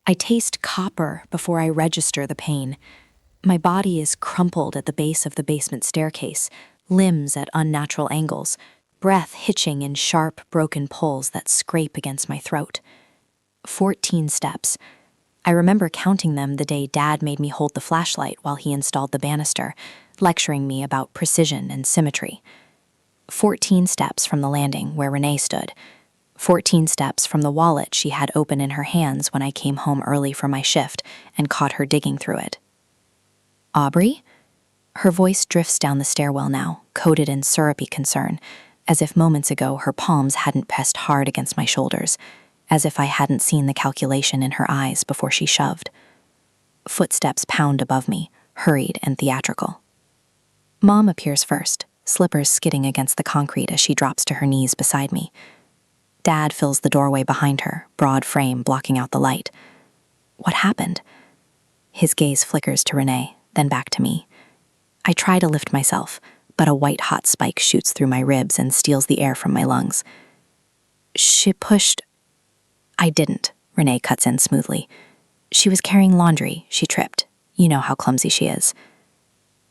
I taste copper before I register the pain. My body is crumpled at the base of the basement staircase, limbs at unnatural angles, breath hitching in sharp, broken pulls that scrape against my throat. 14 steps. I remember counting them the day Dad made me hold the flashlight while he installed the banister, lecturing me about precision and symmetry. 14 steps from the landing where Renee stood. 14 steps from the wallet she had open in her hands when I came home early for my shift and caught her digging through it. Aubrey? Her voice drifts down the stairwell now, coated in syrupy concern, as if moments ago her palms hadn't pressed hard against my shoulders, as if I hadn't seen the calculation in her eyes before she shoved. Footsteps pound above me, hurried and theatrical. Mom appears first, slippers skidding against the concrete as she drops to her knees beside me. Dad fills the doorway behind her, broad frame blocking out the light. What happened? His gaze flickers to Renee, then back to me. I try to lift myself, but a white-hot spike shoots through my ribs and steals the air from my lungs. She pushed... I didn't, Renee cuts in smoothly. She was carrying laundry. She tripped. You know how clumsy she is.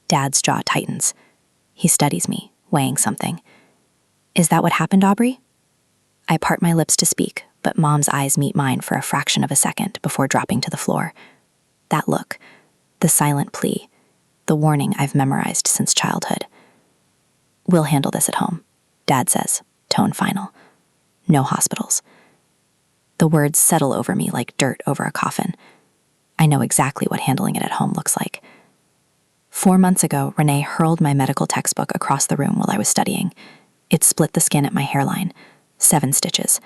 Dad's jaw tightens. He studies me, weighing something. Is that what happened, Aubrey? I part my lips to speak, but Mom's eyes meet mine for a fraction of a second before dropping to the floor. That look, the silent plea, the warning I've memorized since childhood. We'll handle this at home, Dad says, tone final. No hospitals. The words settle over me like dirt over a coffin. I know exactly what handling it at home looks like. 4 months ago, Renee hurled my medical textbook across the room while I was studying. It split the skin at my hairline. 7 stitches.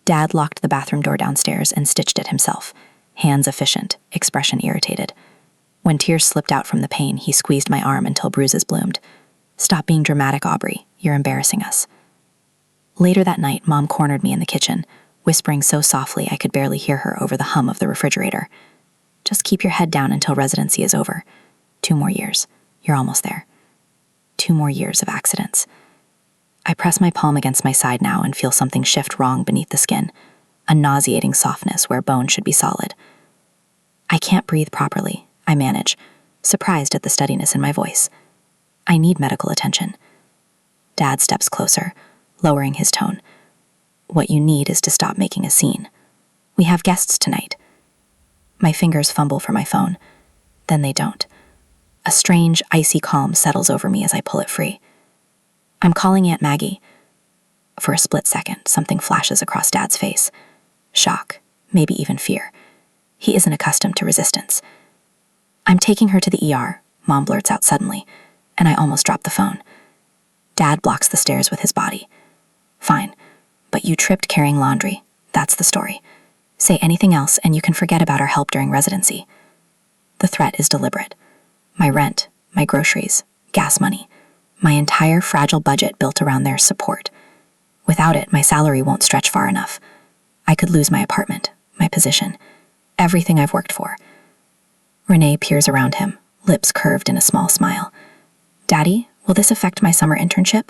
Dad locked the bathroom door downstairs and stitched it himself. Hands efficient, expression irritated. When tears slipped out from the pain, he squeezed my arm until bruises bloomed. Stop being dramatic, Aubrey. You're embarrassing us. Later that night, Mom cornered me in the kitchen, whispering so softly I could barely hear her over the hum of the refrigerator. Just keep your head down until residency is over. 2 more years. You're almost there. 2 more years of accidents. I press my palm against my side now and feel something shift wrong beneath the skin, a nauseating softness where bone should be solid. I can't breathe properly, I manage, surprised at the steadiness in my voice. I need medical attention. Dad steps closer, lowering his tone. What you need is to stop making a scene. We have guests tonight. My fingers fumble for my phone. Then they don't. A strange, icy calm settles over me as I pull it free. I'm calling Aunt Maggie. For a split second, something flashes across Dad's face. Shock, maybe even fear. He isn't accustomed to resistance. I'm taking her to the ER, Mom blurts out suddenly, and I almost drop the phone. Dad blocks the stairs with his body. Fine, but you tripped carrying laundry. That's the story. Say anything else and you can forget about our help during residency. The threat is deliberate. My rent, my groceries, gas money, my entire fragile budget built around their support. Without it, my salary won't stretch far enough. I could lose my apartment, my position, everything I've worked for. Renee peers around him, lips curved in a small smile. Daddy, will this affect my summer internship?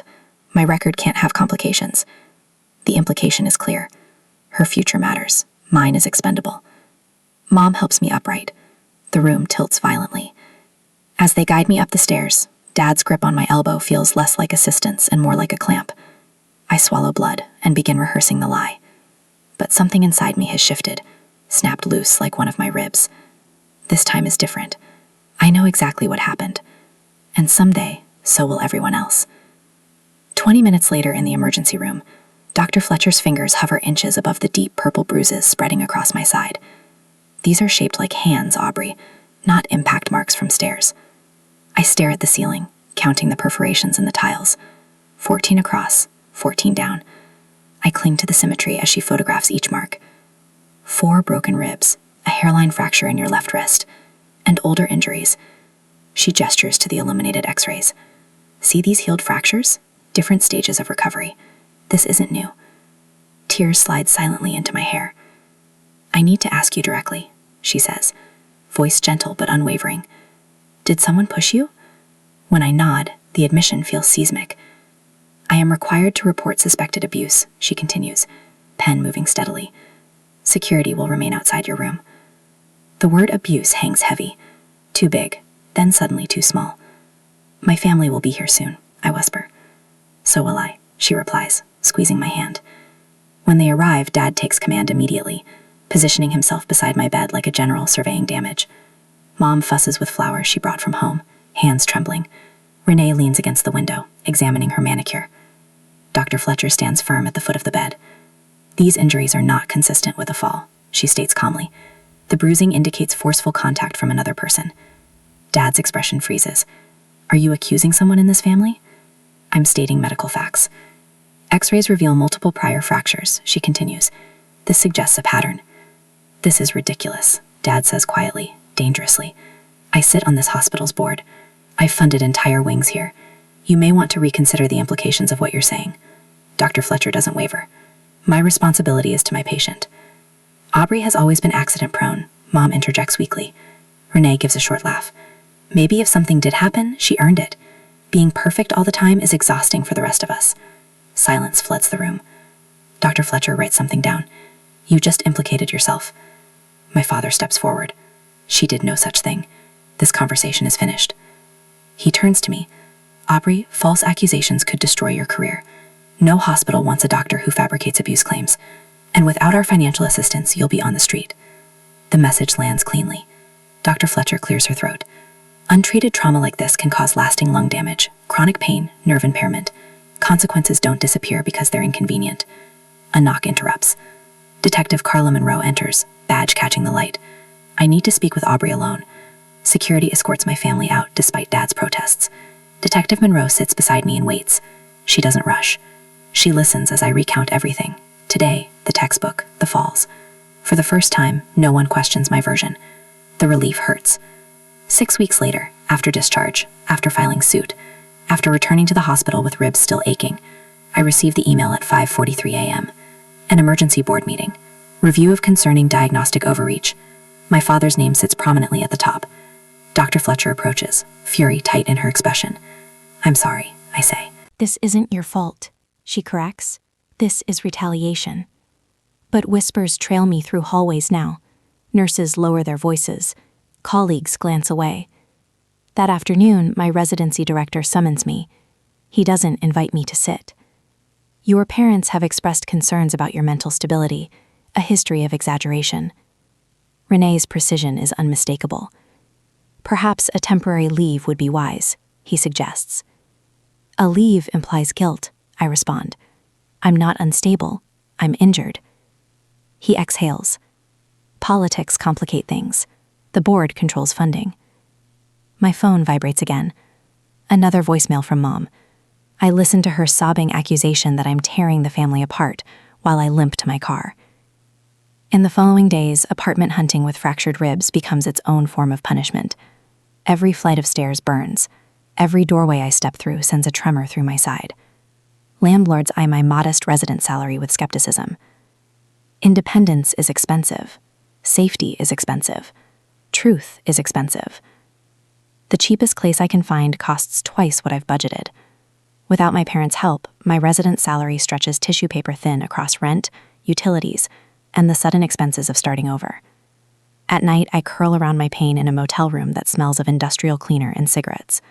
My record can't have complications. The implication is clear. Her future matters. Mine is expendable. Mom helps me upright. The room tilts violently. As they guide me up the stairs, Dad's grip on my elbow feels less like assistance and more like a clamp. I swallow blood and begin rehearsing the lie. But something inside me has shifted, snapped loose like one of my ribs. This time is different. I know exactly what happened. And someday, so will everyone else. 20 minutes later in the emergency room, Dr. Fletcher's fingers hover inches above the deep purple bruises spreading across my side. These are shaped like hands, Aubrey, not impact marks from stairs. I stare at the ceiling, counting the perforations in the tiles. 14 across, 14 down. I cling to the symmetry as she photographs each mark. 4 broken ribs, a hairline fracture in your left wrist, and older injuries. She gestures to the illuminated x-rays. See these healed fractures? Different stages of recovery. This isn't new. Tears slide silently into my hair. I need to ask you directly, she says, voice gentle but unwavering. Did someone push you? When I nod, the admission feels seismic. I am required to report suspected abuse, she continues, pen moving steadily. Security will remain outside your room. The word abuse hangs heavy. Too big, then suddenly too small. My family will be here soon, I whisper. So will I, she replies, squeezing my hand. When they arrive, Dad takes command immediately, positioning himself beside my bed like a general surveying damage. Mom fusses with flowers she brought from home, hands trembling. Renee leans against the window, examining her manicure. Dr. Fletcher stands firm at the foot of the bed. These injuries are not consistent with a fall, she states calmly. The bruising indicates forceful contact from another person. Dad's expression freezes. Are you accusing someone in this family? I'm stating medical facts. X-rays reveal multiple prior fractures, she continues. This suggests a pattern. This is ridiculous, Dad says quietly, dangerously. I sit on this hospital's board. I've funded entire wings here. You may want to reconsider the implications of what you're saying. Dr. Fletcher doesn't waver. My responsibility is to my patient. Aubrey has always been accident-prone, Mom interjects weakly. Renee gives a short laugh. Maybe if something did happen, she earned it. Being perfect all the time is exhausting for the rest of us. Silence floods the room. Dr. Fletcher writes something down. You just implicated yourself. My father steps forward. She did no such thing. This conversation is finished. He turns to me. Aubrey, false accusations could destroy your career. No hospital wants a doctor who fabricates abuse claims. And without our financial assistance, you'll be on the street. The message lands cleanly. Dr. Fletcher clears her throat. Untreated trauma like this can cause lasting lung damage, chronic pain, nerve impairment. Consequences don't disappear because they're inconvenient. A knock interrupts. Detective Carla Monroe enters, badge catching the light. I need to speak with Aubrey alone. Security escorts my family out despite Dad's protests. Detective Monroe sits beside me and waits. She doesn't rush. She listens as I recount everything. Today, the textbook, the falls. For the first time, no one questions my version. The relief hurts. 6 weeks later, after discharge, after filing suit, after returning to the hospital with ribs still aching, I received the email at 5:43 a.m. An emergency board meeting. Review of concerning diagnostic overreach. My father's name sits prominently at the top. Dr. Fletcher approaches, fury tight in her expression. I'm sorry, I say. This isn't your fault, she corrects. This is retaliation. But whispers trail me through hallways now. Nurses lower their voices. Colleagues glance away. That afternoon, my residency director summons me. He doesn't invite me to sit. Your parents have expressed concerns about your mental stability, a history of exaggeration. Renee's precision is unmistakable. Perhaps a temporary leave would be wise, he suggests. A leave implies guilt, I respond. I'm not unstable. I'm injured. He exhales. Politics complicate things. The board controls funding. My phone vibrates again. Another voicemail from Mom. I listen to her sobbing accusation that I'm tearing the family apart while I limp to my car. In the following days, apartment hunting with fractured ribs becomes its own form of punishment. Every flight of stairs burns. Every doorway I step through sends a tremor through my side. Landlords eye my modest resident salary with skepticism. Independence is expensive. Safety is expensive. Truth is expensive. The cheapest place I can find costs twice what I've budgeted. Without my parents' help, my resident salary stretches tissue paper thin across rent, utilities, and the sudden expenses of starting over. At night, I curl around my pain in a motel room that smells of industrial cleaner and cigarettes.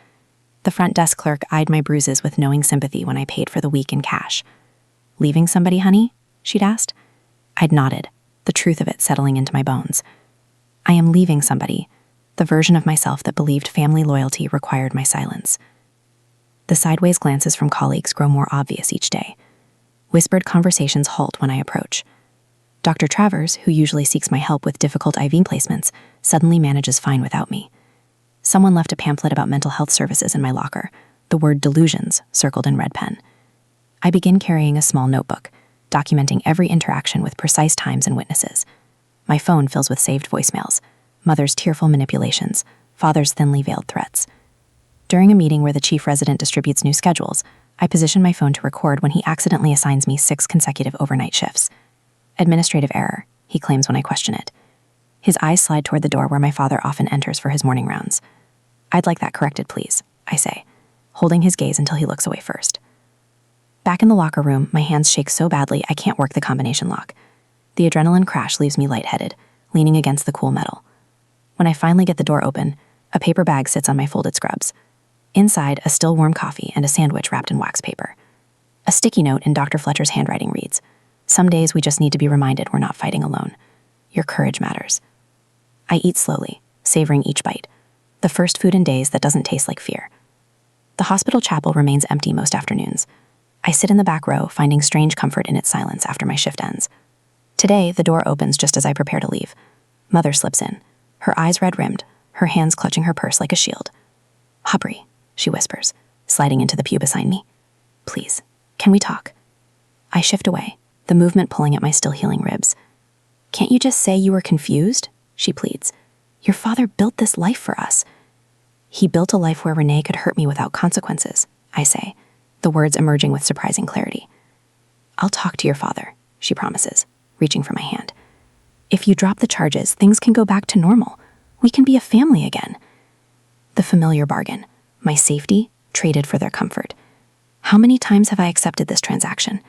The front desk clerk eyed my bruises with knowing sympathy when I paid for the week in cash. Leaving somebody, honey? She'd asked. I'd nodded, the truth of it settling into my bones. I am leaving somebody, the version of myself that believed family loyalty required my silence. The sideways glances from colleagues grow more obvious each day. Whispered conversations halt when I approach. Dr. Travers, who usually seeks my help with difficult IV placements, suddenly manages fine without me. Someone left a pamphlet about mental health services in my locker, the word delusions circled in red pen. I begin carrying a small notebook, documenting every interaction with precise times and witnesses. My phone fills with saved voicemails, mother's tearful manipulations, father's thinly veiled threats. During a meeting where the chief resident distributes new schedules, I position my phone to record when he accidentally assigns me 6 consecutive overnight shifts. Administrative error, he claims when I question it. His eyes slide toward the door where my father often enters for his morning rounds. I'd like that corrected, please, I say, holding his gaze until he looks away first. Back in the locker room, my hands shake so badly I can't work the combination lock. The adrenaline crash leaves me lightheaded, leaning against the cool metal. When I finally get the door open, a paper bag sits on my folded scrubs. Inside, a still warm coffee and a sandwich wrapped in wax paper. A sticky note in Dr. Fletcher's handwriting reads, "Some days we just need to be reminded we're not fighting alone. Your courage matters." I eat slowly, savoring each bite. The first food in days that doesn't taste like fear. The hospital chapel remains empty most afternoons. I sit in the back row, finding strange comfort in its silence after my shift ends. Today, the door opens just as I prepare to leave. Mother slips in, her eyes red-rimmed, her hands clutching her purse like a shield. "Aubrey," she whispers, sliding into the pew beside me. "Please, can we talk?" I shift away, the movement pulling at my still healing ribs. "Can't you just say you were confused?" she pleads. "Your father built this life for us." "He built a life where Renee could hurt me without consequences," I say, the words emerging with surprising clarity. "I'll talk to your father," she promises, reaching for my hand. "If you drop the charges, things can go back to normal. We can be a family again." The familiar bargain, my safety traded for their comfort. How many times have I accepted this transaction?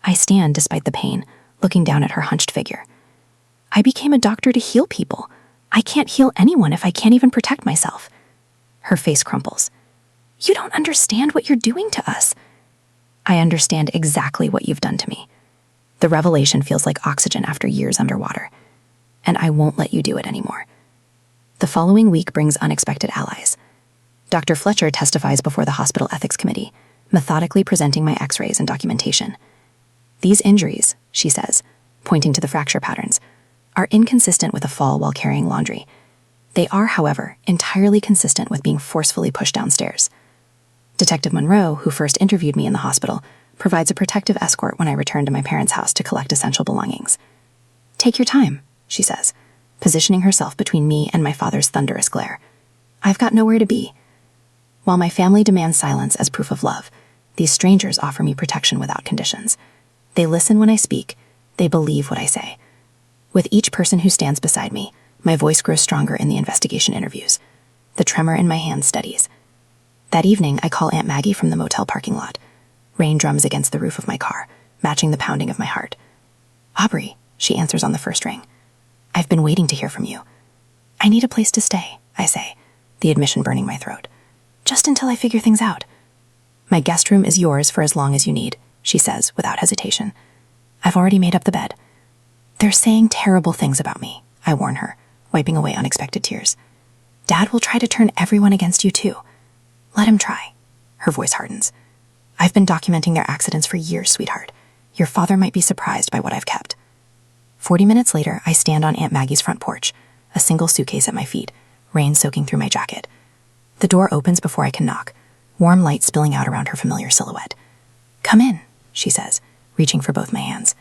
I stand despite the pain, looking down at her hunched figure. "I became a doctor to heal people. I can't heal anyone if I can't even protect myself." Her face crumples. "You don't understand what you're doing to us." "I understand exactly what you've done to me." The revelation feels like oxygen after years underwater. "And I won't let you do it anymore." The following week brings unexpected allies. Dr. Fletcher testifies before the hospital ethics committee, methodically presenting my x-rays and documentation. "These injuries," she says, pointing to the fracture patterns, "are inconsistent with a fall while carrying laundry. They are, however, entirely consistent with being forcefully pushed downstairs." Detective Monroe, who first interviewed me in the hospital, provides a protective escort when I return to my parents' house to collect essential belongings. "Take your time," she says, positioning herself between me and my father's thunderous glare. "I've got nowhere to be." While my family demands silence as proof of love, these strangers offer me protection without conditions. They listen when I speak. They believe what I say. With each person who stands beside me, my voice grows stronger in the investigation interviews. The tremor in my hand steadies. That evening, I call Aunt Maggie from the motel parking lot. Rain drums against the roof of my car, matching the pounding of my heart. "Aubrey," she answers on the first ring. "I've been waiting to hear from you." "I need a place to stay," I say, the admission burning my throat. "Just until I figure things out." "My guest room is yours for as long as you need," she says without hesitation. "I've already made up the bed." "They're saying terrible things about me," I warn her, wiping away unexpected tears. "Dad will try to turn everyone against you too." "Let him try." Her voice hardens. "I've been documenting their accidents for years, sweetheart. Your father might be surprised by what I've kept." 40 minutes later, I stand on Aunt Maggie's front porch, a single suitcase at my feet, rain soaking through my jacket. The door opens before I can knock, warm light spilling out around her familiar silhouette. "Come in," she says, reaching for both my hands.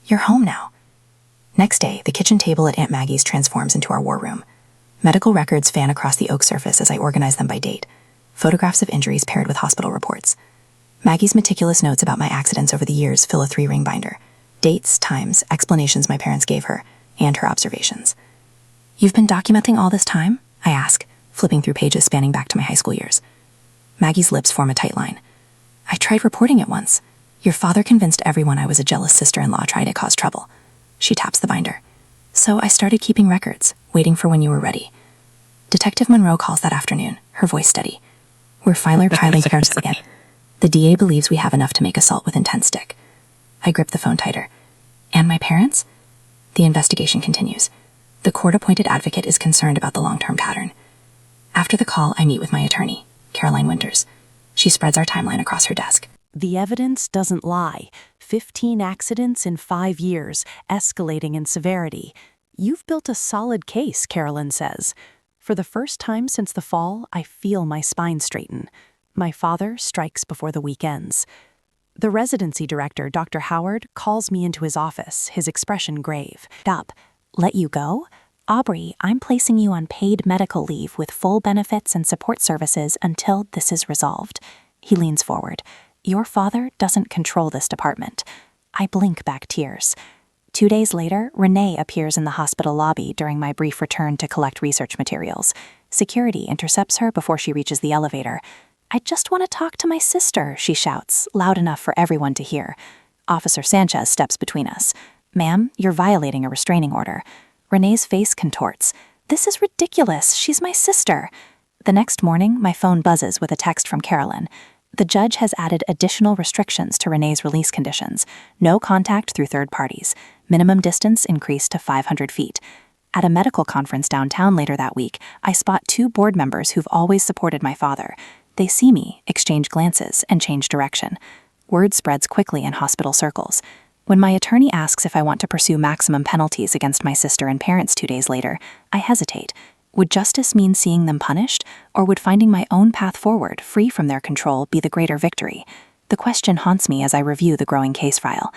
"You're home now." Next day, the kitchen table at Aunt Maggie's transforms into our war room. Medical records fan across the oak surface as I organize them by date, photographs of injuries paired with hospital reports. Maggie's meticulous notes about my accidents over the years fill a 3-ring binder. Dates, times, explanations my parents gave her, and her observations. "You've been documenting all this time?" I ask, flipping through pages spanning back to my high school years. Maggie's lips form a tight line. "I tried reporting it once. Your father convinced everyone I was a jealous sister-in-law trying to cause trouble." She taps the binder. "So I started keeping records, waiting for when you were ready." Detective Monroe calls that afternoon, her voice steady. "We're finally filing charges again. The DA believes we have enough to make assault with intent stick." I grip the phone tighter. "And my parents?" The investigation continues. The court-appointed advocate is concerned about the long-term pattern. After the call, I meet with my attorney, Caroline Winters. She spreads our timeline across her desk. "The evidence doesn't lie. 15 accidents in 5 years, escalating in severity. You've built a solid case," Carolyn says. "For the first time since the fall, I feel my spine straighten. My father strikes before the week ends." The residency director, Dr. Howard, calls me into his office, his expression grave. "Stop. Let you go? Aubrey, I'm placing you on paid medical leave with full benefits and support services until this is resolved." He leans forward. "Your father doesn't control this department." I blink back tears. 2 days later, Renee appears in the hospital lobby during my brief return to collect research materials. Security intercepts her before she reaches the elevator. "I just want to talk to my sister," she shouts, loud enough for everyone to hear. Officer Sanchez steps between us. "Ma'am, you're violating a restraining order." Renee's face contorts. This is ridiculous. She's my sister. The next morning, my phone buzzes with a text from Carolyn. The judge has added additional restrictions to Renee's release conditions. No contact through third parties. Minimum distance increased to 500 feet. At a medical conference downtown later that week, I spot 2 board members who've always supported my father. They see me, exchange glances, and change direction. Word spreads quickly in hospital circles. When my attorney asks if I want to pursue maximum penalties against my sister and parents 2 days later, I hesitate. Would justice mean seeing them punished, or would finding my own path forward, free from their control, be the greater victory? The question haunts me as I review the growing case file.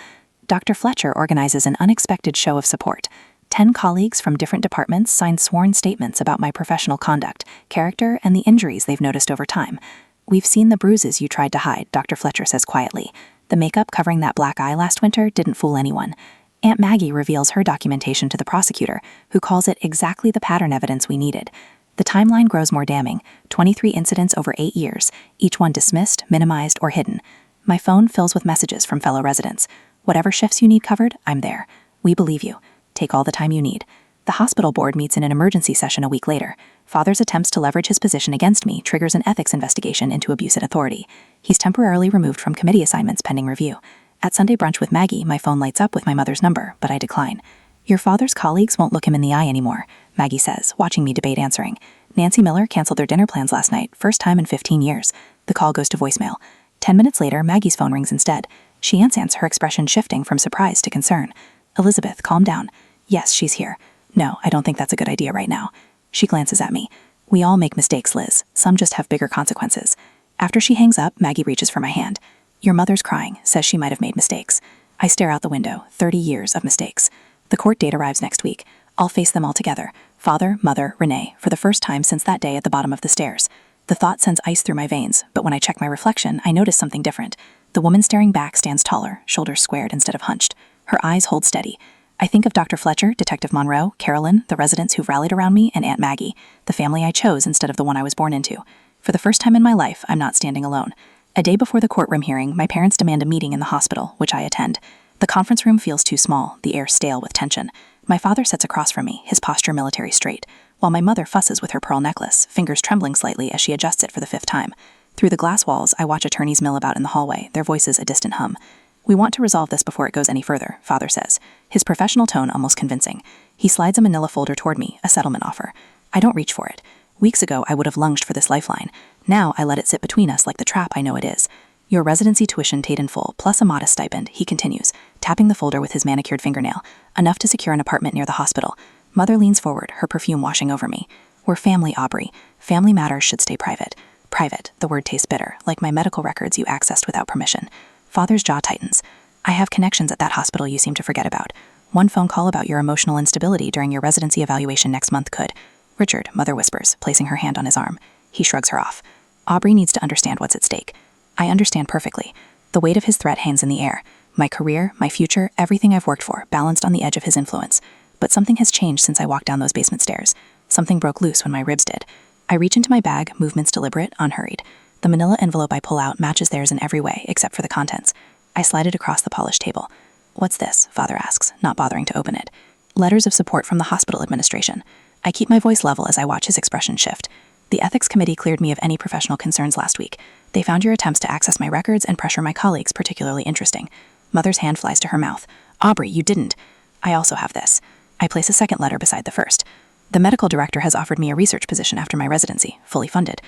Dr. Fletcher organizes an unexpected show of support. 10 colleagues from different departments signed sworn statements about my professional conduct, character, and the injuries they've noticed over time. We've seen the bruises you tried to hide, Dr. Fletcher says quietly. The makeup covering that black eye last winter didn't fool anyone. Aunt Maggie reveals her documentation to the prosecutor, who calls it exactly the pattern evidence we needed. The timeline grows more damning, 23 incidents over 8 years, each one dismissed, minimized, or hidden. My phone fills with messages from fellow residents. Whatever shifts you need covered, I'm there. We believe you. Take all the time you need. The hospital board meets in an emergency session a week later. Father's attempts to leverage his position against me triggers an ethics investigation into abuse at authority. He's temporarily removed from committee assignments pending review. At Sunday brunch with Maggie, my phone lights up with my mother's number, but I decline. Your father's colleagues won't look him in the eye anymore, Maggie says, watching me debate answering. Nancy Miller canceled their dinner plans last night, first time in 15 years. The call goes to voicemail. 10 minutes later, Maggie's phone rings instead. She answers, her expression shifting from surprise to concern. Elizabeth, calm down. Yes, she's here. No, I don't think that's a good idea right now. She glances at me. We all make mistakes, Liz. Some just have bigger consequences. After she hangs up, Maggie reaches for my hand. Your mother's crying, says she might have made mistakes. I stare out the window, 30 years of mistakes. The court date arrives next week. I'll face them all together. Father, mother, Renee, for the first time since that day at the bottom of the stairs. The thought sends ice through my veins, but when I check my reflection, I notice something different. The woman staring back stands taller, shoulders squared instead of hunched. Her eyes hold steady. I think of Dr. Fletcher, Detective Monroe, Carolyn, the residents who've rallied around me, and Aunt Maggie, the family I chose instead of the one I was born into. For the first time in my life, I'm not standing alone. A day before the courtroom hearing, my parents demand a meeting in the hospital, which I attend. The conference room feels too small, the air stale with tension. My father sits across from me, his posture military straight, while my mother fusses with her pearl necklace, fingers trembling slightly as she adjusts it for the 5th time. Through the glass walls, I watch attorneys mill about in the hallway, their voices a distant hum. We want to resolve this before it goes any further, Father says, his professional tone almost convincing. He slides a manila folder toward me, a settlement offer. I don't reach for it. Weeks ago, I would have lunged for this lifeline. Now, I let it sit between us like the trap I know it is. Your residency tuition paid in full, plus a modest stipend, he continues, tapping the folder with his manicured fingernail, enough to secure an apartment near the hospital. Mother leans forward, her perfume washing over me. We're family, Aubrey. Family matters should stay private. Private, the word tastes bitter, like my medical records you accessed without permission. Father's jaw tightens. I have connections at that hospital you seem to forget about. One phone call about your emotional instability during your residency evaluation next month could. Richard, Mother whispers, placing her hand on his arm. He shrugs her off. Aubrey needs to understand what's at stake. I understand perfectly. The weight of his threat hangs in the air. My career, my future, everything I've worked for, balanced on the edge of his influence. But something has changed since I walked down those basement stairs. Something broke loose when my ribs did. I reach into my bag, movements deliberate, unhurried. The manila envelope I pull out matches theirs in every way, except for the contents. I slide it across the polished table. What's this? Father asks, not bothering to open it. Letters of support from the hospital administration. I keep my voice level as I watch his expression shift. The ethics committee cleared me of any professional concerns last week. They found your attempts to access my records and pressure my colleagues particularly interesting. Mother's hand flies to her mouth. Aubrey, you didn't. I also have this. I place a second letter beside the first. The medical director has offered me a research position after my residency, fully funded.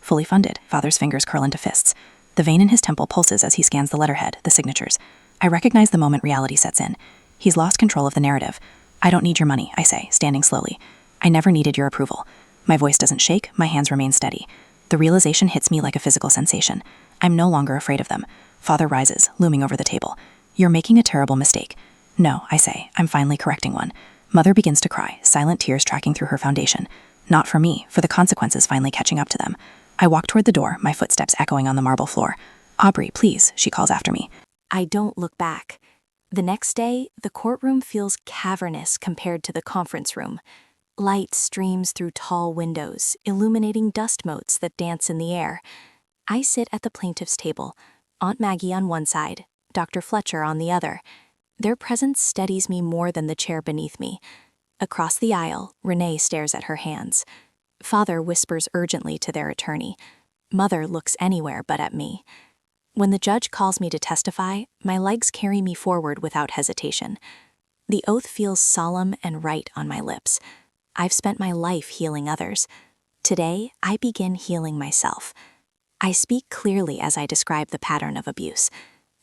Fully funded, Father's fingers curl into fists. The vein in his temple pulses as he scans the letterhead, the signatures. I recognize the moment reality sets in. He's lost control of the narrative. I don't need your money, I say, standing slowly. I never needed your approval. My voice doesn't shake, my hands remain steady. The realization hits me like a physical sensation. I'm no longer afraid of them. Father rises, looming over the table. You're making a terrible mistake. No, I say, I'm finally correcting one. Mother begins to cry, silent tears tracking through her foundation. Not for me, for the consequences finally catching up to them. I walk toward the door, my footsteps echoing on the marble floor. Aubrey, please, she calls after me. I don't look back. The next day, the courtroom feels cavernous compared to the conference room. Light streams through tall windows, illuminating dust motes that dance in the air. I sit at the plaintiff's table, Aunt Maggie on one side, Dr. Fletcher on the other. Their presence steadies me more than the chair beneath me. Across the aisle, Renee stares at her hands. Father whispers urgently to their attorney. Mother looks anywhere but at me. When the judge calls me to testify, my legs carry me forward without hesitation. The oath feels solemn and right on my lips. I've spent my life healing others. Today, I begin healing myself. I speak clearly as I describe the pattern of abuse,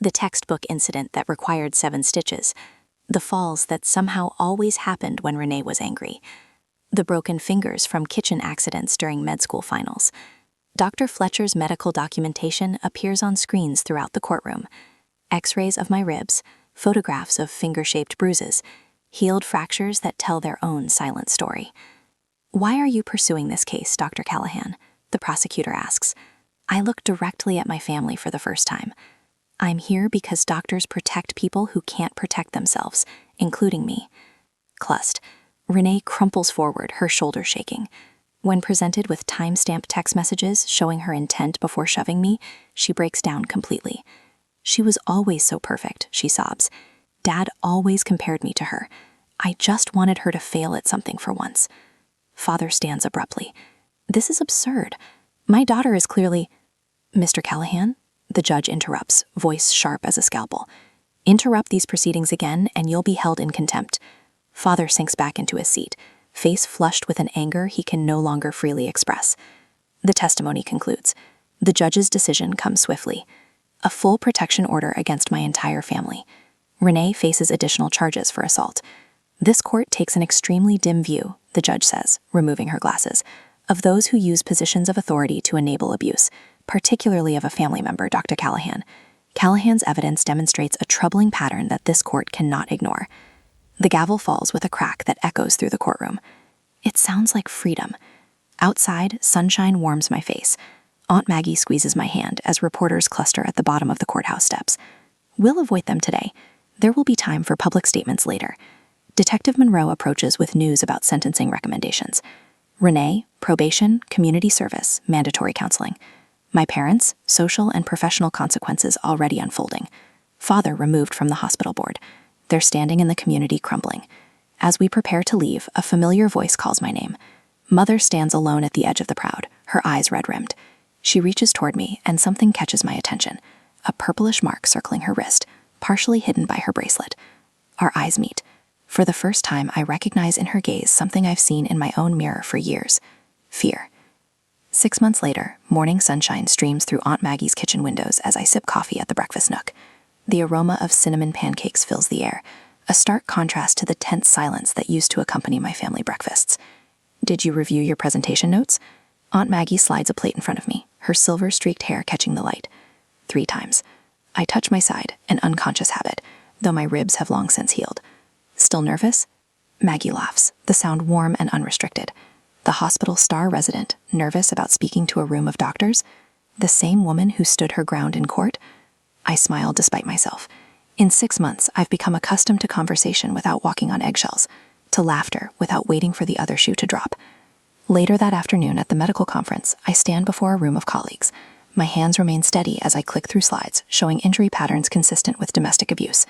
the textbook incident that required 7 stitches, the falls that somehow always happened when Renee was angry, the broken fingers from kitchen accidents during med school finals. Dr. Fletcher's medical documentation appears on screens throughout the courtroom. X-rays of my ribs, photographs of finger-shaped bruises, healed fractures that tell their own silent story. "Why are you pursuing this case, Dr. Callahan?" the prosecutor asks. I look directly at my family for the first time. I'm here because doctors protect people who can't protect themselves, including me. Clussed, Renee crumples forward, her shoulders shaking. When presented with time-stamped text messages showing her intent before shoving me, she breaks down completely. "She was always so perfect," she sobs. "Dad always compared me to her. I just wanted her to fail at something for once." Father stands abruptly. "This is absurd. My daughter is clearly—" "Mr. Callahan?" The judge interrupts, voice sharp as a scalpel. "Interrupt these proceedings again, and you'll be held in contempt." Father sinks back into his seat, face flushed with an anger he can no longer freely express. The testimony concludes. The judge's decision comes swiftly. A full protection order against my entire family. Renee faces additional charges for assault. "This court takes an extremely dim view," the judge says, removing her glasses, "of those who use positions of authority to enable abuse, particularly of a family member, Dr. Callahan. Callahan's evidence demonstrates a troubling pattern that this court cannot ignore." The gavel falls with a crack that echoes through the courtroom. It sounds like freedom. Outside, sunshine warms my face. Aunt Maggie squeezes my hand as reporters cluster at the bottom of the courthouse steps. "We'll avoid them today. There will be time for public statements later." Detective Monroe approaches with news about sentencing recommendations. Renee, probation, community service, mandatory counseling. My parents, social and professional consequences already unfolding. Father removed from the hospital board. They're standing in the community crumbling. As we prepare to leave, a familiar voice calls my name. Mother stands alone at the edge of the crowd, her eyes red-rimmed. She reaches toward me, and something catches my attention. A purplish mark circling her wrist, partially hidden by her bracelet. Our eyes meet. For the first time, I recognize in her gaze something I've seen in my own mirror for years. Fear. 6 months later, morning sunshine streams through Aunt Maggie's kitchen windows as I sip coffee at the breakfast nook. The aroma of cinnamon pancakes fills the air, a stark contrast to the tense silence that used to accompany my family breakfasts. "Did you review your presentation notes?" Aunt Maggie slides a plate in front of me, her silver-streaked hair catching the light. 3 times. I touch my side, an unconscious habit, though my ribs have long since healed. "Still nervous?" Maggie laughs, the sound warm and unrestricted. The hospital star resident, nervous about speaking to a room of doctors? The same woman who stood her ground in court? I smile despite myself. In 6 months, I've become accustomed to conversation without walking on eggshells, to laughter without waiting for the other shoe to drop. Later that afternoon at the medical conference, I stand before a room of colleagues. My hands remain steady as I click through slides, showing injury patterns consistent with domestic abuse.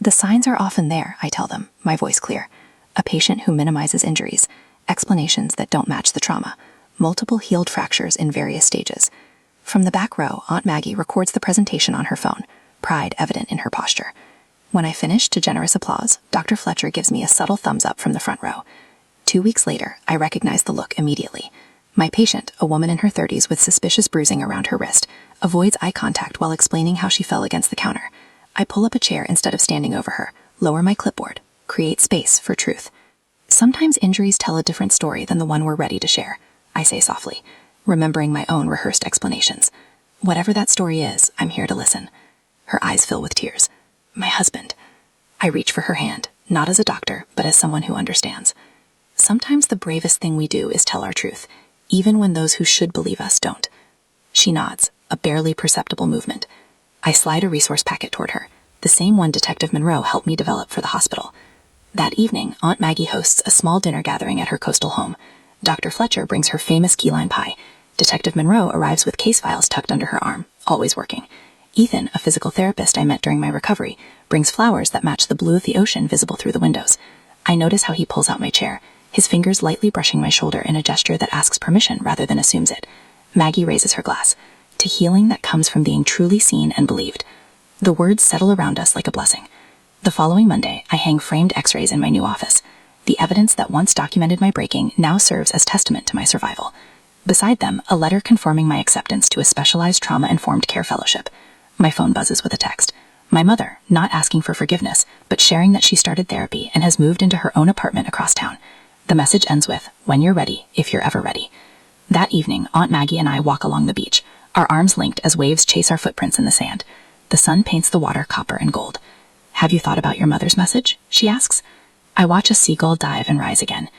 "The signs are often there," I tell them, my voice clear. A patient who minimizes injuries, explanations that don't match the trauma, multiple healed fractures in various stages. From the back row, Aunt Maggie records the presentation on her phone, pride evident in her posture. When I finish to generous applause, Dr. Fletcher gives me a subtle thumbs up from the front row. 2 weeks later, I recognize the look immediately. My patient, a woman in her 30s with suspicious bruising around her wrist, avoids eye contact while explaining how she fell against the counter. I pull up a chair instead of standing over her, lower my clipboard, create space for truth. "Sometimes injuries tell a different story than the one we're ready to share," I say softly, remembering my own rehearsed explanations. "Whatever that story is, I'm here to listen." Her eyes fill with tears. "My husband." I reach for her hand, not as a doctor, but as someone who understands. Sometimes the bravest thing we do is tell our truth, even when those who should believe us don't. She nods, a barely perceptible movement. I slide a resource packet toward her, the same one Detective Monroe helped me develop for the hospital. That evening, Aunt Maggie hosts a small dinner gathering at her coastal home. Dr. Fletcher brings her famous key lime pie. Detective Monroe arrives with case files tucked under her arm, always working. Ethan, a physical therapist I met during my recovery, brings flowers that match the blue of the ocean visible through the windows. I notice how he pulls out my chair, his fingers lightly brushing my shoulder in a gesture that asks permission rather than assumes it. Maggie raises her glass. To healing that comes from being truly seen and believed. The words settle around us like a blessing. The following Monday, I hang framed x-rays in my new office. The evidence that once documented my breaking now serves as testament to my survival. Beside them, a letter confirming my acceptance to a specialized trauma-informed care fellowship. My phone buzzes with a text. My mother, not asking for forgiveness, but sharing that she started therapy and has moved into her own apartment across town. The message ends with, "When you're ready, if you're ever ready." That evening, Aunt Maggie and I walk along the beach, our arms linked as waves chase our footprints in the sand. The sun paints the water copper and gold. "Have you thought about your mother's message?" she asks. I watch a seagull dive and rise again.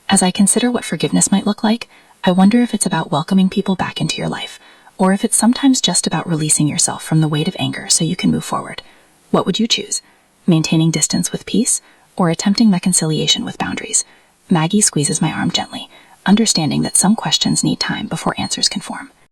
As I consider what forgiveness might look like, I wonder if it's about welcoming people back into your life, or if it's sometimes just about releasing yourself from the weight of anger so you can move forward. What would you choose? Maintaining distance with peace, or attempting reconciliation with boundaries? Maggie squeezes my arm gently, understanding that some questions need time before answers can form.